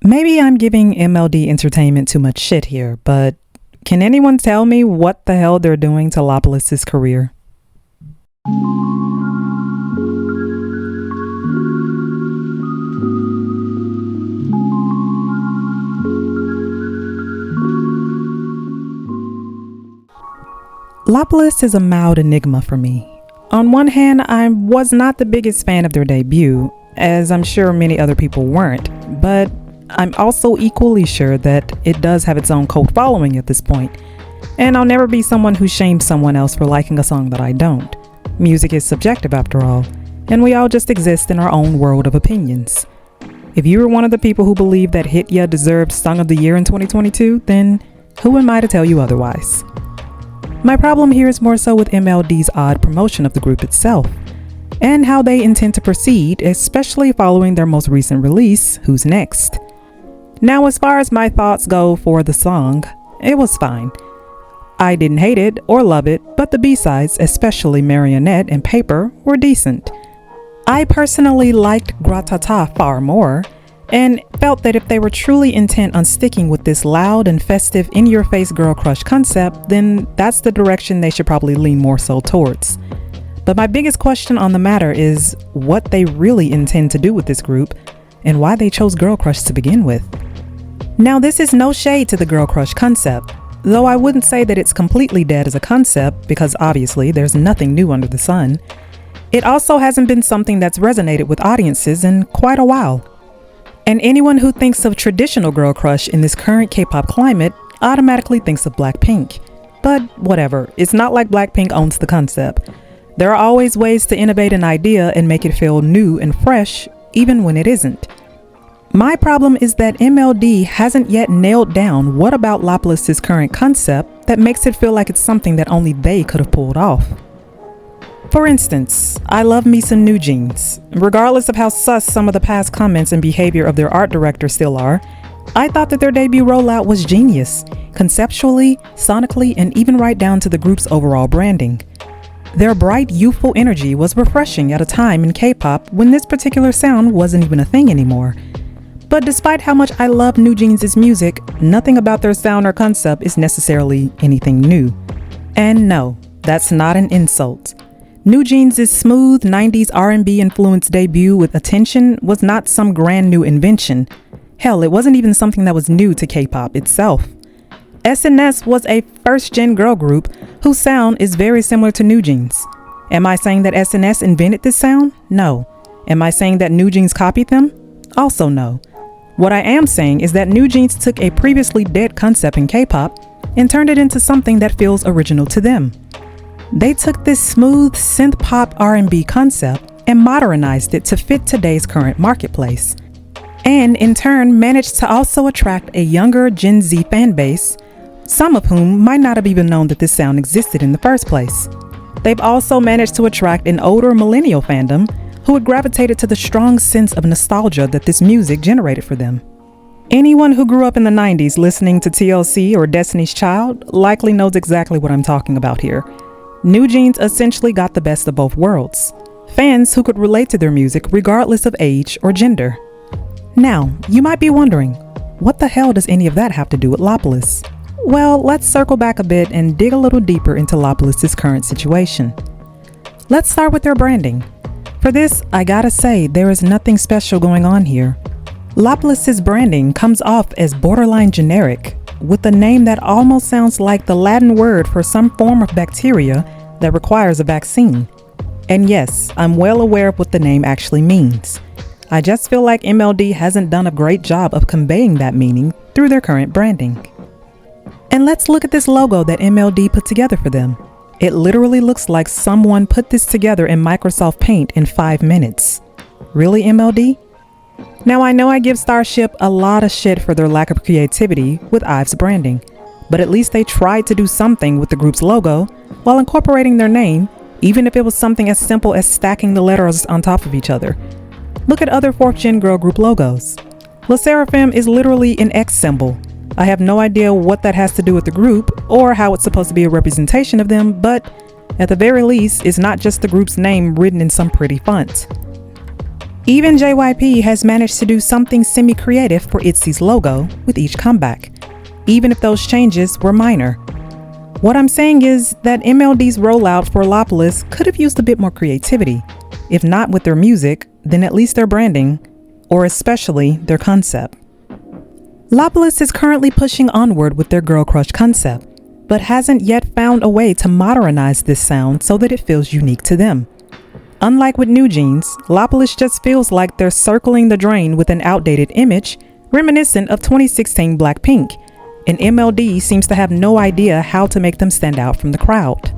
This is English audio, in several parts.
Maybe I'm giving MLD Entertainment too much shit here, but can anyone tell me what the hell they're doing to Lapillus's career? Lapillus is a mild enigma for me. On one hand, I was not the biggest fan of their debut, as I'm sure many other people weren't, but I'm also equally sure that it does have its own cult following at this point, and I'll never be someone who shames someone else for liking a song that I don't. Music is subjective after all, and we all just exist in our own world of opinions. If you were one of the people who believed that Hit Ya deserved Song of the Year in 2022, then who am I to tell you otherwise? My problem here is more so with MLD's odd promotion of the group itself, and how they intend to proceed, especially following their most recent release, Who's Next. Now, as far as my thoughts go for the song, it was fine. I didn't hate it or love it, but the B-sides, especially Marionette and Paper, were decent. I personally liked Gratata far more, and felt that if they were truly intent on sticking with this loud and festive in-your-face girl crush concept, then that's the direction they should probably lean more so towards. But my biggest question on the matter is what they really intend to do with this group, and why they chose girl crush to begin with. Now, this is no shade to the girl crush concept, though I wouldn't say that it's completely dead as a concept, because obviously there's nothing new under the sun. It also hasn't been something that's resonated with audiences in quite a while. And anyone who thinks of traditional girl crush in this current K-pop climate automatically thinks of Blackpink. But whatever, it's not like Blackpink owns the concept. There are always ways to innovate an idea and make it feel new and fresh, even when it isn't. My problem is that MLD hasn't yet nailed down what about Lapillus's current concept that makes it feel like it's something that only they could have pulled off. For instance, I love me some New Jeans. Regardless of how sus some of the past comments and behavior of their art director still are, I thought that their debut rollout was genius, conceptually, sonically, and even right down to the group's overall branding. Their bright, youthful energy was refreshing at a time in K-pop when this particular sound wasn't even a thing anymore. But despite how much I love New Jeans' music, nothing about their sound or concept is necessarily anything new. And no, that's not an insult. New Jeans' smooth 90s R&B influenced debut with Attention was not some grand new invention. Hell, it wasn't even something that was new to K-pop itself. SNS was a first-gen girl group whose sound is very similar to New Jeans. Am I saying that SNS invented this sound? No. Am I saying that New Jeans copied them? Also no. What I am saying is that New Jeans took a previously dead concept in K-pop and turned it into something that feels original to them. They took this smooth synth pop R&B concept and modernized it to fit today's current marketplace, and in turn managed to also attract a younger Gen Z fan base, some of whom might not have even known that this sound existed in the first place. They've also managed to attract an older millennial fandom who had gravitated to the strong sense of nostalgia that this music generated for them. Anyone who grew up in the 90s listening to TLC or Destiny's Child likely knows exactly what I'm talking about here. New Jeans essentially got the best of both worlds. Fans who could relate to their music regardless of age or gender. Now, you might be wondering, what the hell does any of that have to do with Lapillus? Well, let's circle back a bit and dig a little deeper into Lapillus's current situation. Let's start with their branding. For this, I gotta say, there is nothing special going on here. Lapillus's branding comes off as borderline generic, with a name that almost sounds like the Latin word for some form of bacteria that requires a vaccine. And yes, I'm well aware of what the name actually means. I just feel like MLD hasn't done a great job of conveying that meaning through their current branding. And let's look at this logo that MLD put together for them. It literally looks like someone put this together in Microsoft Paint in 5 minutes. Really, MLD? Now, I know I give Starship a lot of shit for their lack of creativity with IVE's branding, but at least they tried to do something with the group's logo while incorporating their name, even if it was something as simple as stacking the letters on top of each other. Look at other 4th-gen girl group logos. LE SSERAFIM is literally an X symbol. I have no idea what that has to do with the group or how it's supposed to be a representation of them, but at the very least, it's not just the group's name written in some pretty font. Even JYP has managed to do something semi-creative for ITZY's logo with each comeback, even if those changes were minor. What I'm saying is that MLD's rollout for Lapillus could have used a bit more creativity, if not with their music, then at least their branding, or especially their concept. Lapillus is currently pushing onward with their girl crush concept, but hasn't yet found a way to modernize this sound so that it feels unique to them. Unlike with New Jeans, Lapillus just feels like they're circling the drain with an outdated image, reminiscent of 2016 Blackpink, and MLD seems to have no idea how to make them stand out from the crowd.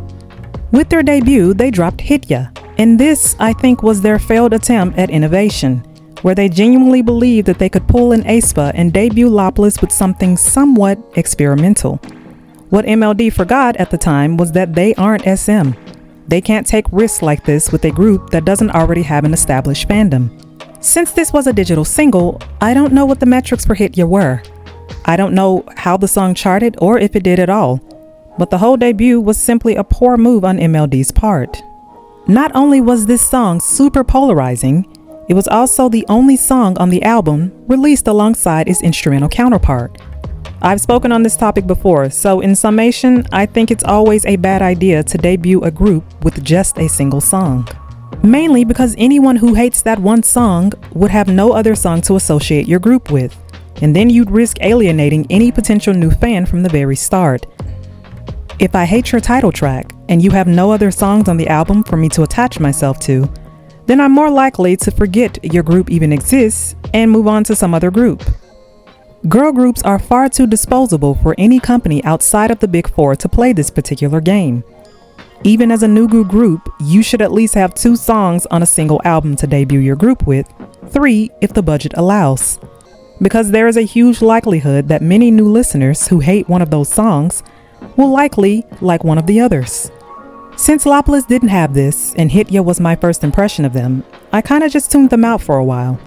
With their debut, they dropped Hit Ya, and this, I think, was their failed attempt at innovation, where they genuinely believed that they could pull an aespa and debut Lapillus with something somewhat experimental. What MLD forgot at the time was that they aren't SM. They can't take risks like this with a group that doesn't already have an established fandom. Since this was a digital single, I don't know what the metrics for Hit Ya were. I don't know how the song charted or if it did at all, but the whole debut was simply a poor move on MLD's part. Not only was this song super polarizing, it was also the only song on the album released alongside its instrumental counterpart. I've spoken on this topic before, so in summation, I think it's always a bad idea to debut a group with just a single song. Mainly because anyone who hates that one song would have no other song to associate your group with, and then you'd risk alienating any potential new fan from the very start. If I hate your title track and you have no other songs on the album for me to attach myself to, then I'm more likely to forget your group even exists and move on to some other group. Girl groups are far too disposable for any company outside of the Big Four to play this particular game. Even as a new group, you should at least have 2 songs on a single album to debut your group with, 3 if the budget allows. Because there is a huge likelihood that many new listeners who hate one of those songs will likely like one of the others. Since Lapillus didn't have this, and Hit Ya was my first impression of them, I kinda just tuned them out for a while.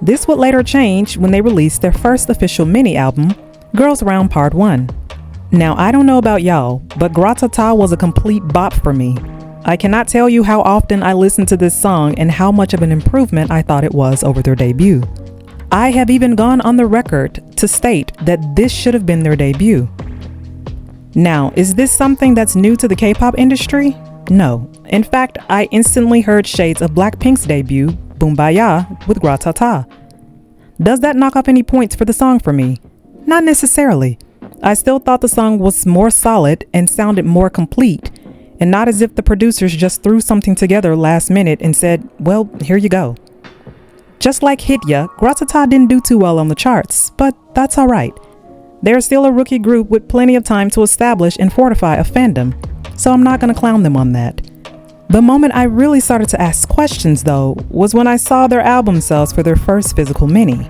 This would later change when they released their first official mini-album, Girls Round Part 1. Now, I don't know about y'all, but Gratata was a complete bop for me. I cannot tell you how often I listened to this song and how much of an improvement I thought it was over their debut. I have even gone on the record to state that this should have been their debut. Now, is this something that's new to the K-pop industry? No. In fact, I instantly heard shades of Blackpink's debut, Boombaya, with Gratata. Does that knock off any points for the song for me? Not necessarily. I still thought the song was more solid and sounded more complete, and not as if the producers just threw something together last minute and said, well, here you go. Just like Hit Ya, Gratata didn't do too well on the charts, but that's alright. They're still a rookie group with plenty of time to establish and fortify a fandom, so I'm not going to clown them on that. The moment I really started to ask questions, though, was when I saw their album sales for their first physical mini.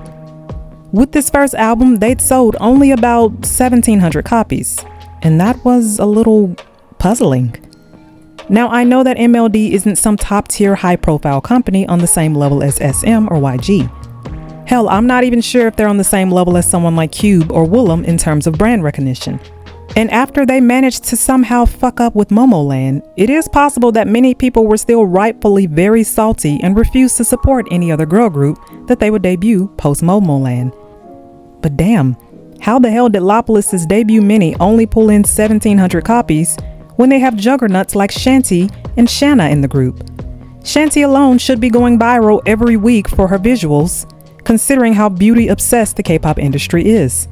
With this first album, they'd sold only about 1,700 copies, and that was a little puzzling. Now, I know that MLD isn't some top-tier high-profile company on the same level as SM or YG. Hell, I'm not even sure if they're on the same level as someone like Cube or Woollim in terms of brand recognition. And after they managed to somehow fuck up with Momoland, it is possible that many people were still rightfully very salty and refused to support any other girl group that they would debut post Momoland. But damn, how the hell did Lapillus' debut mini only pull in 1,700 copies when they have juggernauts like Shanti and Shanna in the group? Shanti alone should be going viral every week for her visuals, considering how beauty obsessed the K-pop industry is.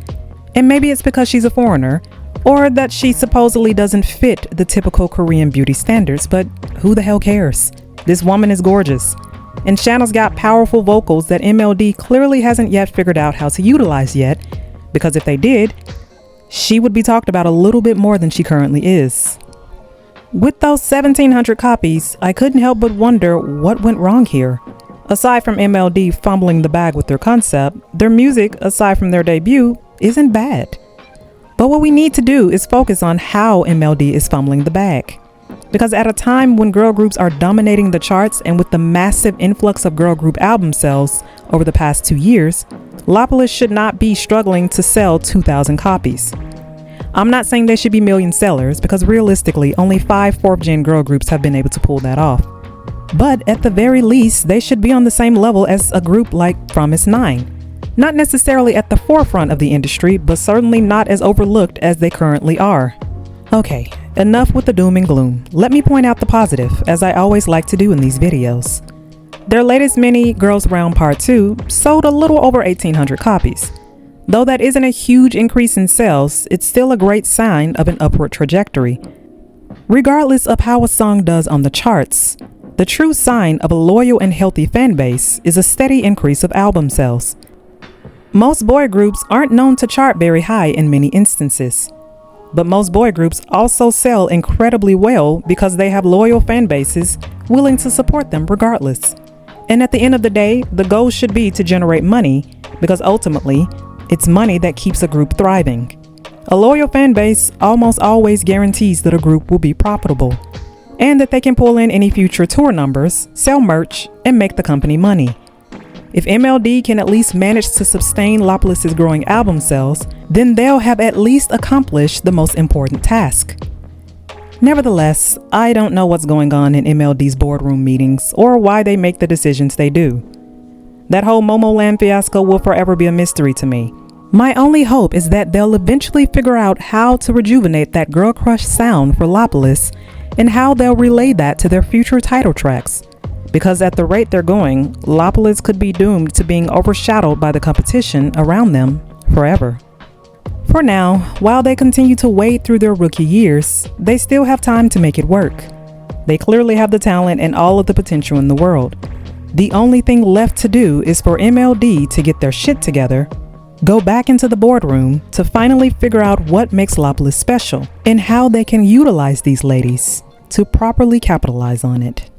And maybe it's because she's a foreigner, or that she supposedly doesn't fit the typical Korean beauty standards, but who the hell cares? This woman is gorgeous. And Shanna's got powerful vocals that MLD clearly hasn't yet figured out how to utilize yet, because if they did, she would be talked about a little bit more than she currently is. With those 1,700 copies, I couldn't help but wonder what went wrong here. Aside from MLD fumbling the bag with their concept, their music, aside from their debut, isn't bad. But what we need to do is focus on how MLD is fumbling the bag. Because at a time when girl groups are dominating the charts and with the massive influx of girl group album sales over the past 2 years, Lapillus should not be struggling to sell 2,000 copies. I'm not saying they should be million sellers, because realistically, only 5 4th-gen girl groups have been able to pull that off. But at the very least, they should be on the same level as a group like Promise 9. Not necessarily at the forefront of the industry, but certainly not as overlooked as they currently are. Okay, enough with the doom and gloom. Let me point out the positive, as I always like to do in these videos. Their latest mini, Girls Round Part 2, sold a little over 1,800 copies. Though that isn't a huge increase in sales, it's still a great sign of an upward trajectory. Regardless of how a song does on the charts, the true sign of a loyal and healthy fan base is a steady increase of album sales. Most boy groups aren't known to chart very high in many instances, but most boy groups also sell incredibly well because they have loyal fan bases willing to support them regardless. And at the end of the day, the goal should be to generate money because ultimately, it's money that keeps a group thriving. A loyal fan base almost always guarantees that a group will be profitable and that they can pull in any future tour numbers, sell merch, and make the company money. If MLD can at least manage to sustain Lapillus's growing album sales, then they'll have at least accomplished the most important task. Nevertheless, I don't know what's going on in MLD's boardroom meetings or why they make the decisions they do. That whole Momoland fiasco will forever be a mystery to me. My only hope is that they'll eventually figure out how to rejuvenate that girl crush sound for Lapillus and how they'll relay that to their future title tracks. Because at the rate they're going, Lapillus could be doomed to being overshadowed by the competition around them forever. For now, while they continue to wade through their rookie years, they still have time to make it work. They clearly have the talent and all of the potential in the world. The only thing left to do is for MLD to get their shit together, go back into the boardroom to finally figure out what makes Lapillus special and how they can utilize these ladies to properly capitalize on it.